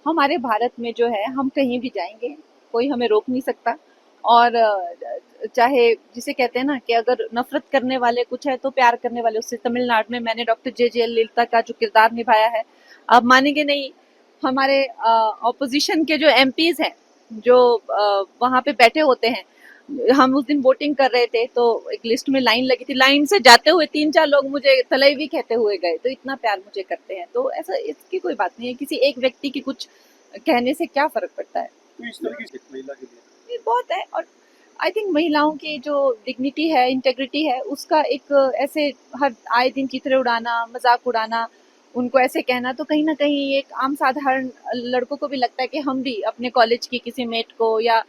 हमारे भारत में जो है हम कहीं भी जाएंगे, कोई हमें रोक नहीं सकता। और चाहे जिसे कहते हैं ना कि अगर नफरत करने वाले कुछ है तो प्यार करने वाले उससे। तमिलनाडु में मैंने डॉक्टर जे ललिता का जो किरदार निभाया है, आप मानेंगे नहीं, हमारे ऑपोजिशन के जो एमपीज हैं, जो वहां पे बैठे होते हैं, हम उस दिन वोटिंग कर रहे थे तो एक लिस्ट में लाइन लगी थी, लाइन से जाते हुए 3-4 लोग मुझे तलैवी कहते हुए गए, तो इतना प्यार मुझे करते हैं। तो ऐसा इसकी कोई बात नहीं है, किसी एक व्यक्ति की कुछ कहने से क्या फर्क पड़ता है। तो इस तरह की महिला के लिए ये बहुत है। और आई थिंक महिलाओं की जो डिग्निटी है, इंटेग्रिटी है, उसका एक ऐसे हर आए दिन चित्रे उड़ाना, मजाक उड़ाना, उनको ऐसे कहना, तो कहीं ना कहीं एक आम साधारण लड़कों को भी लगता है कि हम भी अपने कॉलेज की किसी मेट को या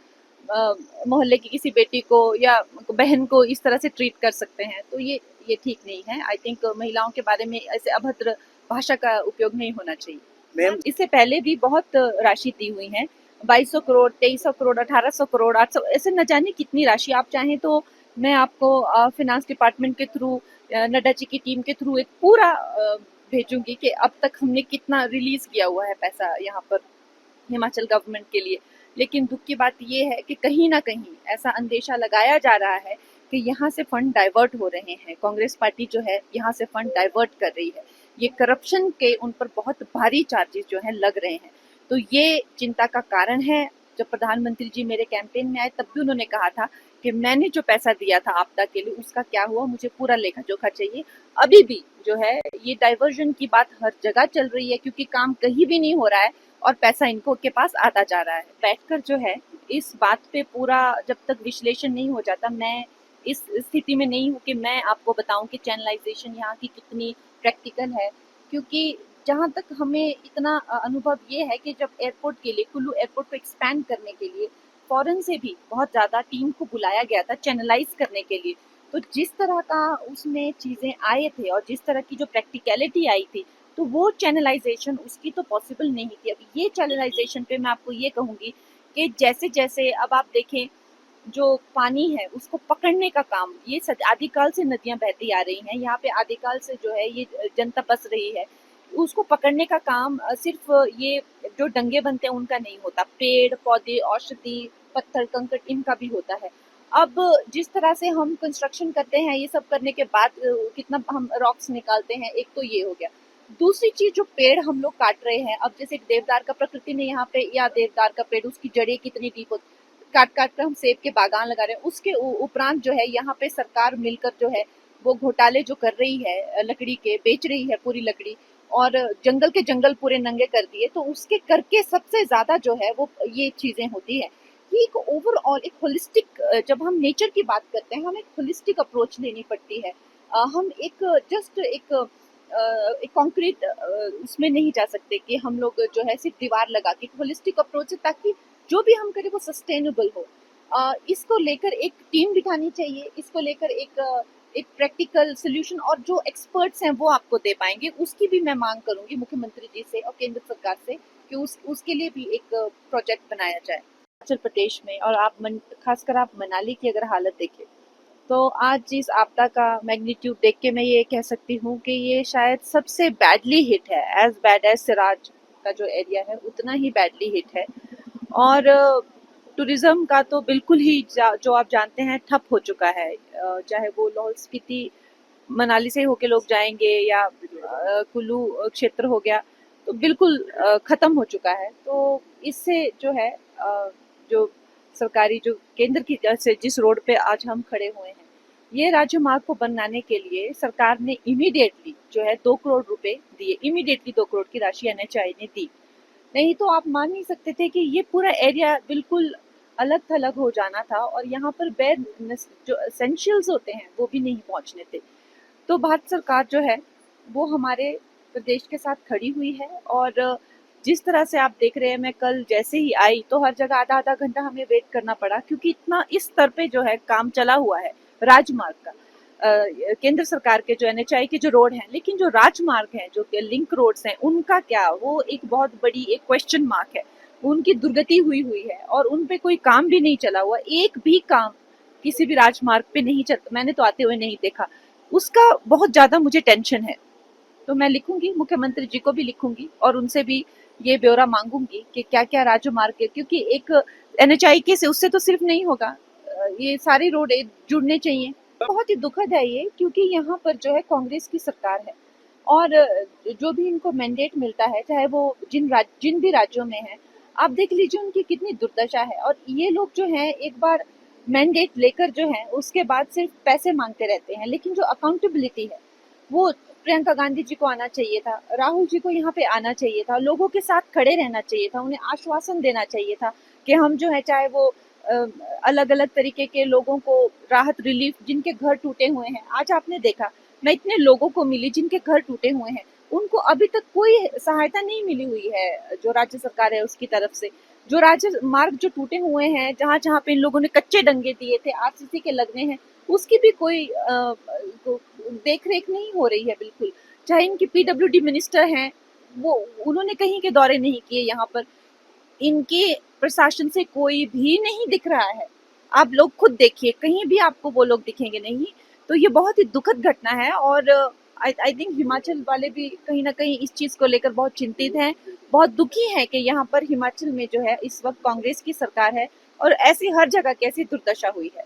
मोहल्ले की किसी बेटी को या बहन को इस तरह से ट्रीट कर सकते हैं। तो ये ठीक नहीं है। आई थिंक महिलाओं के बारे में ऐसे अभद्र भाषा का उपयोग नहीं होना चाहिए। मैम, इससे पहले भी बहुत राशि दी हुई है, 2200 करोड़, 2300 करोड़, 1800 करोड़, 800, ऐसे न जाने कितनी राशि। आप चाहें तो मैं आपको फिनांस डिपार्टमेंट के थ्रू, नड्डा जी की टीम के थ्रू एक पूरा भेजूंगी कि अब तक हमने कितना रिलीज किया हुआ है पैसा यहाँ पर हिमाचल गवर्नमेंट के लिए। लेकिन दुख की बात ये है कि कहीं ना कहीं ऐसा अंदेशा लगाया जा रहा है कि यहाँ से फंड डाइवर्ट हो रहे हैं, कांग्रेस पार्टी जो है यहाँ से फंड डाइवर्ट कर रही है। ये करप्शन के उन पर बहुत भारी चार्जेस जो है लग रहे हैं। तो ये चिंता का कारण है। जब प्रधानमंत्री जी मेरे कैंपेन में आए तब भी उन्होंने कहा था कि मैंने जो पैसा दिया था आपदा के लिए उसका क्या हुआ, मुझे पूरा लेखा जोखा चाहिए। अभी भी जो है ये डाइवर्जन की बात हर जगह चल रही है, क्योंकि काम कहीं भी नहीं हो रहा है और पैसा इनको के पास आता जा रहा है। बैठकर जो है इस बात पे पूरा जब तक विश्लेषण नहीं हो जाता, मैं इस स्थिति में नहीं हूँ कि मैं आपको बताऊं कि चैनलाइजेशन यहाँ की कितनी प्रैक्टिकल है। क्योंकि जहाँ तक हमें इतना अनुभव ये है कि जब एयरपोर्ट के लिए, कुल्लू एयरपोर्ट को एक्सपैंड करने के लिए फॉरेन से भी बहुत ज़्यादा टीम को बुलाया गया था चैनलाइज करने के लिए, तो जिस तरह का उसमें चीज़ें आए थे और जिस तरह की जो प्रैक्टिकलिटी आई थी, तो वो चैनलाइजेशन उसकी तो पॉसिबल नहीं थी। अब ये चैनलाइजेशन पे मैं आपको ये कहूँगी कि जैसे जैसे अब आप देखें, जो पानी है उसको पकड़ने का काम, ये आदिकाल से नदियां बहती आ रही हैं यहाँ पे, आदिकाल से जो है ये जनता बस रही है, उसको पकड़ने का काम सिर्फ ये जो डंगे बनते हैं उनका नहीं होता, पेड़ पौधे, औषधि, पत्थर कंकड़, इनका भी होता है। अब जिस तरह से हम कंस्ट्रक्शन करते हैं, ये सब करने के बाद कितना हम रॉक्स निकालते हैं, एक तो ये हो गया। दूसरी चीज, जो पेड़ हम लोग काट रहे हैं, अब जैसे देवदार का प्रकृति ने यहाँ पे, या देवदार का पेड़, उसकी जड़ें कितनी डीप होती, काट काट कर हम सेब के बागान लगा रहे हैं। उसके उपरांत जो है यहाँ पे सरकार मिलकर जो है वो घोटाले जो कर रही है, लकड़ी के बेच रही है पूरी लकड़ी, और जंगल के जंगल पूरे नंगे कर दिए। तो उसके करके सबसे ज्यादा जो है वो ये चीजें होती है। ये एक ओवरऑल एक होलिस्टिक, जब हम नेचर की बात करते हैं, हमें एक होलिस्टिक अप्रोच लेनी पड़ती है। हम एक जस्ट एक कॉन्क्रीट उसमें नहीं जा सकते कि हम लोग जो है सिर्फ दीवार लगा के, होलिस्टिक अप्रोच है ताकि जो भी हम करें वो सस्टेनेबल हो। इसको लेकर एक टीम बिठानी चाहिए, इसको लेकर एक प्रैक्टिकल सोल्यूशन, और जो एक्सपर्ट्स हैं वो आपको दे पाएंगे, उसकी भी मैं मांग करूंगी मुख्यमंत्री जी से और केंद्र सरकार से कि उसके लिए भी एक प्रोजेक्ट बनाया जाए। हिमाचल प्रदेश में, और खासकर आप मनाली की अगर हालत देखें, तो आज जिस आपदा का मैग्नीट्यूड देख के मैं ये कह सकती हूँ कि ये शायद सबसे बैडली हिट है, एज बैड एज सिराज का जो एरिया है उतना ही बैडली हिट है। और टूरिज्म का तो बिल्कुल ही जो आप जानते हैं ठप हो चुका है। चाहे वो लाहौल स्पीति, मनाली से होके लोग जाएंगे, या कुल्लू क्षेत्र हो गया, तो बिल्कुल खत्म हो चुका है। तो इससे जो है जो सरकारी, जो केंद्र की से जिस रोड पे आज हम खड़े हुए हैं, ये राज्य मार्ग को बनाने के लिए सरकार ने इमीडिएटली जो है 2 करोड़ रुपए दिए, इमीडिएटली 2 करोड़ की राशि एनएचआई ने दी। नहीं तो आप मान नहीं सकते थे कि ये पूरा एरिया बिल्कुल अलग थलग हो जाना था, और यहाँ पर बेड जो एसेंशियल्स होते हैं वो भी नहीं पहुंचने थे। तो भारत सरकार जो है वो हमारे प्रदेश के साथ खड़ी हुई है। और जिस तरह से आप देख रहे हैं, मैं कल जैसे ही आई तो हर जगह आधा आधा घंटा हमें वेट करना पड़ा, क्योंकि इतना इस स्तर पे जो है काम चला हुआ है राजमार्ग का। केंद्र सरकार के जो एनएचआई के जो रोड हैं, लेकिन जो राजमार्ग हैं, जो लिंक रोड्स हैं, उनका क्या, वो एक बहुत बड़ी एक क्वेश्चन मार्क है। उनकी दुर्गति हुई हुई है और उन पे कोई काम भी नहीं चला हुआ, एक भी काम किसी भी राजमार्ग पे नहीं चल, मैंने तो आते हुए नहीं देखा। उसका बहुत ज्यादा मुझे टेंशन है। तो मैं लिखूंगी, मुख्यमंत्री जी को भी लिखूंगी और उनसे भी ये ब्यौरा मांगूंगी कि क्या क्या राजमार्ग है, क्योंकि एक NHAI से उससे तो सिर्फ नहीं होगा, ये सारे रोड जुड़ने चाहिए। बहुत ही दुखद है ये, क्योंकि यहाँ पर जो है कांग्रेस की सरकार है और जो भी इनको मैंडेट मिलता है, चाहे वो जिन भी राज्यों में है, आप देख लीजिए उनकी कितनी दुर्दशा है। और ये लोग जो हैं एक बार मैंडेट लेकर जो है उसके बाद सिर्फ पैसे मांगते रहते हैं, लेकिन जो अकाउंटेबिलिटी है वो प्रियंका गांधी जी को आना चाहिए था, राहुल जी को यहाँ पे आना चाहिए था, लोगों के साथ खड़े रहना चाहिए था, उन्हें आश्वासन देना चाहिए था कि हम जो है चाहे वो अलग अलग तरीके के लोगों को राहत रिलीफ, जिनके घर टूटे हुए हैं। आज आपने देखा, मैं इतने लोगों को मिली जिनके घर टूटे हुए हैं, उनको अभी तक कोई सहायता नहीं मिली हुई है जो राज्य सरकार है उसकी तरफ से। जो राज्य मार्ग जो टूटे हुए हैं, जहाँ जहाँ पे इन लोगों ने कच्चे डंगे दिए थे, RCC के लगने हैं, उसकी भी कोई देख रेख नहीं हो रही है बिल्कुल। चाहे इनकी PWD मिनिस्टर हैं, वो उन्होंने कहीं के दौरे नहीं किए यहाँ पर। इनके प्रशासन से कोई भी नहीं दिख रहा है। आप लोग खुद देखिए, कहीं भी आपको वो लोग दिखेंगे नहीं। तो ये बहुत ही दुखद घटना है और आई थिंक हिमाचल वाले भी कहीं ना कहीं इस चीज को लेकर बहुत चिंतित हैं, बहुत दुखी हैं कि यहाँ पर हिमाचल में जो है इस वक्त कांग्रेस की सरकार है और ऐसी हर जगह कैसी दुर्दशा हुई है।